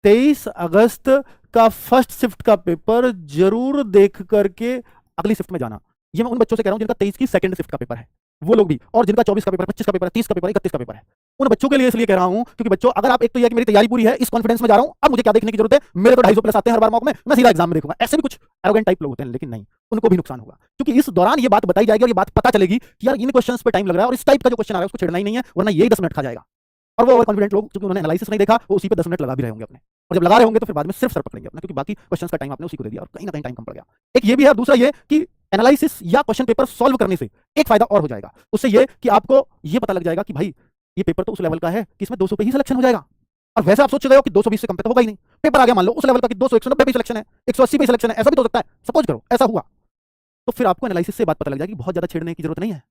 23 अगस्त का first shift का paper जरूर देख करके अगली शिफ्ट में जाना। ये मैं उन बच्चों से कह रहा हूं जिनका 23 की सेकंड शिफ्ट का पेपर है, वो लोग भी, और जिनका 24 का पेपर है, 25 का पेपर है, 30 का पेपर है, 31 का पेपर है। उन बच्चों के लिए इसलिए कह रहा हूं क्योंकि बच्चों, अगर आप, एक तो ये है कि मेरी तैयारी पूरी है, इस कॉन्फिडेंस में जा रहा हूं, अब मुझे क्या देखने की जरूरत है, मेरे तो 250 प्लस आते हैं हर बार मॉक में, मैं सीधा एग्जाम में देखूंगा। ऐसे भी कुछ एरोगेंट टाइप लोग होते हैं, लेकिन नहीं, उनको भी नुकसान होगा, क्योंकि इस दौरान ये बात बताई जाएगी और ये बात पता चलेगी कि यार इन क्वेश्चंस पे टाइम लग रहा है और इस टाइप का जो क्वेश्चन आ रहा है उसको छेड़ना ही नहीं है, वरना यही 10 मिनट खा जाएगा। और वो ओवर कॉन्फिडेंट लोग, क्योंकि उन्होंने एनालिसिस नहीं देखा, वो उसी पे 10 मिनट लगा भी रहे होंगे अपने, और जब लगा रहे होंगे तो फिर बाद में सिर्फ सर पकड़ेंगे अपना, क्योंकि बाकी क्वेश्चंस का टाइम आपने उसी को दे दिया और कहीं ना कहीं टाइम कम पड़ गया। एक ये भी है, और दूसरा ये कि एनालिसिस या क्वेश्चन पेपर सॉल्व करने से एक फायदा और हो जाएगा, उससे ये कि आपको ये पता लग जाएगा कि भाई ये पेपर तो उस लेवल का है कि इसमें 200 पे ही सिलेक्शन हो जाएगा। और वैसे आप सोच रहे हो कि 220 से कम पे तो होगा ही नहीं, पेपर आ गया मान लो उस लेवल का कि 200 190 पे सिलेक्शन है, 180 पे सिलेक्शन है, ऐसा भी तो हो सकता है, सपोज करो ऐसा हुआ, तो फिर आपको एनालिसिस से बात पता लग जाएगी बहुत ज्यादा छेड़ने की जरूरत नहीं है,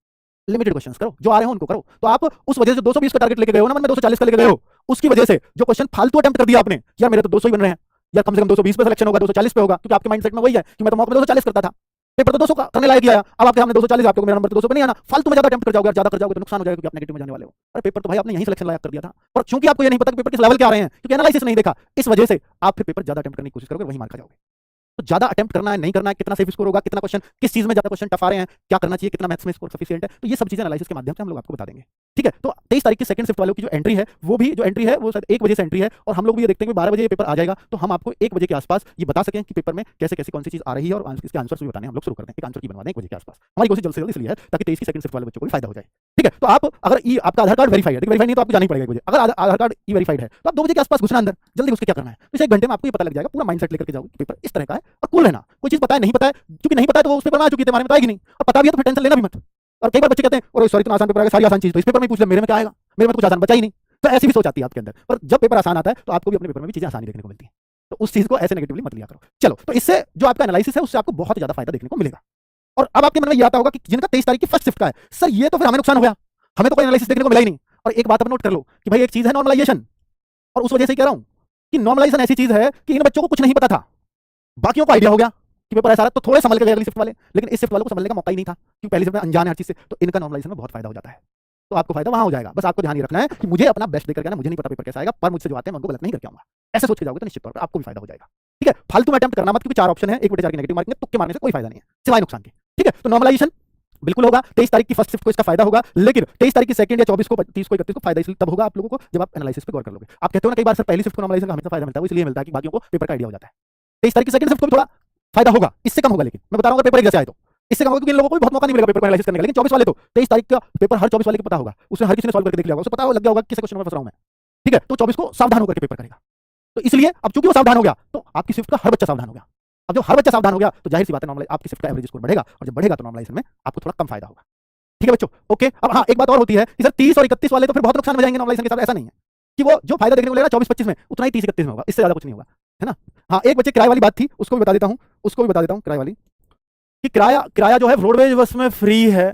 लिमिटेड क्वेश्चंस करो, जो आ रहे हो उनको करो। तो आप उस वजह से 220 का टारगेट लेके गए हो ना, मन में 240 का लेके गए हो, उसकी वजह से जो क्वेश्चन फालतू अटेम्प्ट कर दिया आपने, यार मेरे तो 200 ही बन रहे हैं, यार कम से कम 220 पे सिलेक्शन होगा, 240 पे होगा, क्योंकि आपके माइंडसेट में वही है कि मैं तो मॉक में 240 करता था, पेपर तो 200 का करने लायक ही आया, अब आपके सामने 240, आपको मेरा नंबर तो 200 पे नहीं आना, फालतू में ज्यादा अटेम्प्ट कर जाओगे, ज्यादा कर जाओगे तो नुकसान हो जाएगा, क्योंकि आप नेगेटिव में जाने वाले हो। अरे पेपर तो भाई आपने यहीं सिलेक्शन लायक कर दिया था, और चूंकि आपको ये नहीं पता कि पेपर किस लेवल के आ रहे हैं, क्योंकि एनालिसिस नहीं देखा, इस वजह से आप फिर पेपर ज्यादा अटेम्प्ट करने की कोशिश करोगे, वहीं मार खा जाओगे। तो ज्यादा अटेम्प्ट करना है नहीं करना है, कितना सेफ स्कोर होगा, कितना क्वेश्चन किस चीज में ज्यादा क्वेश्चन टफ आ रहे हैं, क्या करना चाहिए, कितना मैथ्स में स्कोर सफिशिएंट है, तो ये सब चीजें एनालिसिस के माध्यम से हम लोग आपको बता देंगे। ठीक है, तो 23 तारीख की सेकंड शिफ्ट वालों की जो एंट्री है, वो भी जो एंट्री है वो शायद 1 बजे से एंट्री है, और हम लोग भी ये देखते हैं कि 12 बजे ये पेपर आ जाएगा, तो हम आपको 1 बजे के आसपास ये बता सकें कि पेपर में कैसे कैसे कौन सी चीज आ रही है, और इसके आंसर्स भी बताने हम लोग शुरू कर दें, एक आंसर की बनवा दें 1 बजे के आसपास। हमारी कोशिश जल्द से जल्द इसलिए है ताकि 23 की सेकंड शिफ्ट वाले बच्चों को भी फायदा हो जाए। ठीक है, तो आप अगर आपका आधार कार्ड वेरीफाइड है, वेरीफाई नहीं तो आपको जाना ही पड़ेगा 1 बजे, अगर आधार कार्ड ई वेरीफाइड है तो आप 2 बजे के आसपास घुसना अंदर, जल्दी उसके क्या करना है, तो इस 1 घंटे में आपको ये पता लग जाएगा, पूरा माइंडसेट लेकर के जाओगे पेपर इस तरह का है, और कूल रहना, कोई चीज पता है नहीं पता है, क्योंकि नहीं पता है तो वो उस पेपर में आ चुकी है, हमारे में तो आएगी नहीं, और पता भी है तो फिर टेंशन लेना भी मत। और कई बार बच्चे कहते हैं अरे सॉरी इतना आसान पेपर आ गया, सारी आसान चीज तो इस पेपर में पूछ ले, मेरे में क्या आएगा, मेरे में तो कुछ आसान बचा ही नहीं, तो ऐसी भी सोच आती है आपके अंदर। पर जब पेपर आसान आता है तो आपको भी अपने पेपर में भी चीजें आसानी देखने को मिलती है, तो उस चीज को ऐसे नेगेटिवली मत लिया करो। चलो, तो इससे जो आपका एनालिसिस है उससे आपको बहुत ज्यादा फायदा देखने को मिलेगा। और अब आपके मन में ये आता होगा कि जिनका 23 तारीख की फर्स्ट शिफ्ट का है, सर ये तो फिर हमें नुकसान हो गया, हमें तो कोई एनालिसिस देखने को मिला ही नहीं। और एक बात आप नोट कर लो कि भाई एक चीज है नॉर्मलाइजेशन, और उस वजह से कह रहा हूं कि नॉर्मलाइजेशन ऐसी चीज है कि इन बच्चों को कुछ नहीं पता था, बाकियों को आइडिया हो गया कि पेपर ऐसा रहा, तो थोड़े संभल के गए अगली शिफ्ट वाले, लेकिन इस शिफ्ट वालों को संभलने का मौका ही नहीं था, क्योंकि पहली शिफ्ट में अनजान है हर चीज से, तो इनका नॉर्मलाइजेशन में बहुत फायदा हो जाता है। तो आपको फायदा वहां हो जाएगा, बस आपको ध्यान ये रखना है कि मुझे अपना बेस्ट देकर के आना, मुझे नहीं पता पेपर कैसा आएगा, पर मुझसे जो आते हैं मैं उनको गलत नहीं करके आऊंगा, ऐसे सोच के जाओगे तो निश्चित तौर पर आपको भी फायदा हो जाएगा। ठीक है, फालतू में अटेम्प्ट करना मत, क्योंकि 4 ऑप्शन है, 1/4 की नेगेटिव मार्किंग है, तुक्के मारने से कोई फायदा नहीं है सिवाय नुकसान के। ठीक है, तो नॉर्मलाइजेशन बिल्कुल होगा, 23 तारीख की फर्स्ट शिफ्ट को इसका फायदा होगा, लेकिन 23 तारीख की सेकंड या 24 को, 30 को, 31 को फायदा इसलिए तब होगा आप लोगों को जब आप एनालिसिस पे गौर कर लोगे। आप कहते हो ना कई बार सर पहली शिफ्ट को नॉर्मलाइजेशन का हमेशा फायदा मिलता है, वो इसलिए मिलता है कि बाकियों को पेपर का आइडिया हो जाता है। 23 तारीख की सेकंड शिफ्ट को भी थोड़ा फायदा होगा, इससे कम होगा, लेकिन मैं बता रहा हूं पेपर एक जैसे आए तो इससे कम होगा, क्योंकि इन लोगों को भी बहुत मौका नहीं मिलेगा पेपर को एनालिसिस करने का। लेकिन 24 वाले तो 23 तारीख का पेपर हर 24 वाले को पता होगा, उसने हर किसी ने सॉल्व करके देख लिया होगा, उसे पता लग गया होगा किस क्वेश्चन में फंस रहा हूं मैं। ठीक है, तो 24 को सावधान होकर के पेपर करेगा, तो इसलिए अब चूंकि वो सावधान हो गया तो आपकी शिफ्ट का हर बच्चा सावधान हो गया। अब जब हर बच्चा सावधान हो गया तो जाहिर सी बात है नॉर्मलाइज आपकी शिफ्ट का एवरेज स्कोर बढ़ेगा, और जब बढ़ेगा तो नॉर्मलाइजेशन में आपको थोड़ा कम फायदा होगा। ठीक है बच्चों, ओके। अब हाँ, एक बात और होती है कि सर 30 और 31 वाले तो फिर बहुत नुकसान हो जाएंगे नॉर्मलाइजेशन के साथ, ऐसा नहीं है कि वो जो फायदा देखने को मिलेगा 24-25 में उतना ही 30-31 में होगा, इससे ज्यादा कुछ नहीं होगा, है ना। हाँ, एक बच्चे किराए वाली बात थी, उसको भी बता देता हूँ किराए वाली, कि किराया जो है रोडवेज बस में फ्री है,